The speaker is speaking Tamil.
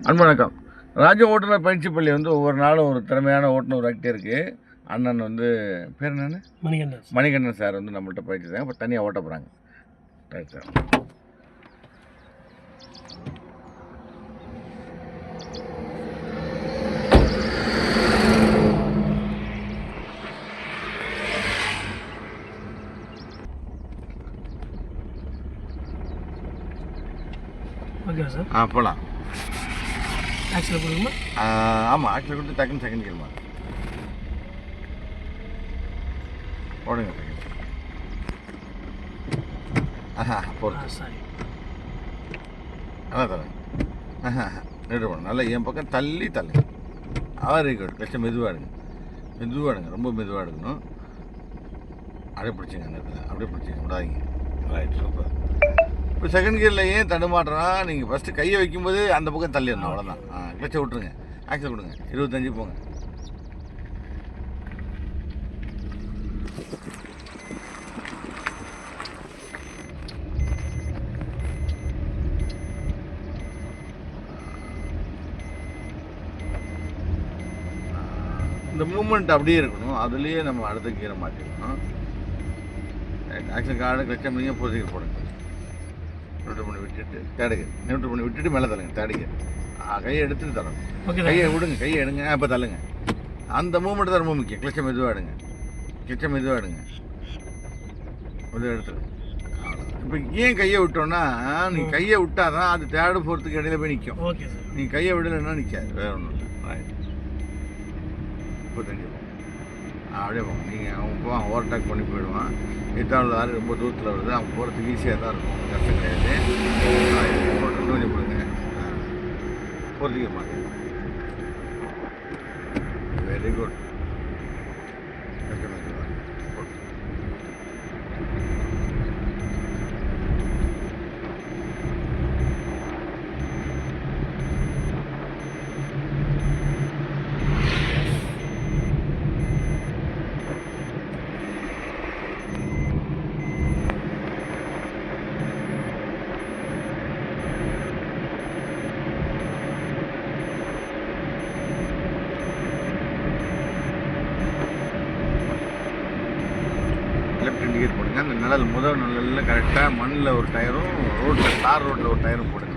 அன்பு வணக்கம். ராஜ ஓட்டுநர் பயிற்சி பள்ளி ஒவ்வொரு நாளும் ஒரு திறமையான ஓட்டுநர் உருவாக்கிட்டே இருக்குது. அண்ணன் பேர் என்னென்னு மணிகண்டன் சார் நம்மள்ட்ட பயிற்சி தராங்க. இப்போ தனியாக ஓட்ட போகிறாங்க. Right sir. Okay sir. போகலாம். ஆக்சில் கொடுக்குமா? ஆமாம், ஆக்சில் கொடுத்து டக்குன்னு செகண்ட் கியர்மா போடுங்க. செகண்ட் போடுங்க. சாரி, அதான் தரேன். நின்று போகணும். நல்லா என் பக்கம் தள்ளி தள்ளுங்க. Very good. கஷ்டம் மெதுவாக எடுங்க, ரொம்ப மெதுவாக எடுக்கணும். அப்படியே பிடிச்சிங்க, அந்த இடத்துல அப்படியே பிடிச்சிங்க, விடாதீங்க. Right, super. இப்போ செகண்ட் கியரில் ஏன் தடுமாற்றம்னா, நீங்கள் ஃபஸ்ட்டு கையை வைக்கும்போது அந்த பக்கம் தள்ளிடணும், அவ்வளோதான். கிளச்சை விட்ருங்க, ஆக்சல் கொடுங்க, 25 போங்க. இந்த மூமெண்ட் அப்படியே இருக்கணும். அதுலேயே நம்ம அடுத்த கீரை மாற்றிக்கணும். ஆக்சல் கார்டு கிளச்சை முடிங்க, பொறுத்துக்கு போடுங்க. நியூட்ரல் பண்ணி விட்டுட்டு தேடுங்க, நியூட்ரல் பண்ணி விட்டுட்டு மேலே தள்ளுங்க. தேடுங்க, கையை எடுத்துட்டு தரணும். கையை விடுங்க, கையை எடுங்க, இப்போ தள்ளுங்க. அந்த மூமெண்ட் தான் ரொம்ப முக்கியம். கிளச்சை மெதுவாக எடுங்க, மெதுவாக எடுத்துருங்க. இப்போ ஏன் கையை விட்டோன்னா, நீ கையை விட்டாதான் அது தேர்டு ஃபோர்த்துக்கு இடையில போய் நிற்கும். நீ கையை விடலைன்னா நிற்காது. வேறு ஒன்றும் இல்லை. இப்போ தெரிஞ்சு அப்படியே போங்க. நீங்கள் அவன் போவான், ஓவர்டேக் பண்ணி போயிடுவான். எட்டாவது ஆறு ரொம்ப தூரத்தில் வருது, அவங்க போகிறதுக்கு ஈஸியாக தான் இருக்கும், கஷ்டம் கிடையாது. கொஞ்சம் கொடுங்க, போகிறதுக்க மாட்டேன். Very good. லெஃப்ட் இண்டிகேட் போடுங்க. அந்த முதல் நிழலில் கரெக்டாக மண்ணில் ஒரு டயரும், தார் ரோட்டில் ஒரு டயரும் போடுங்க.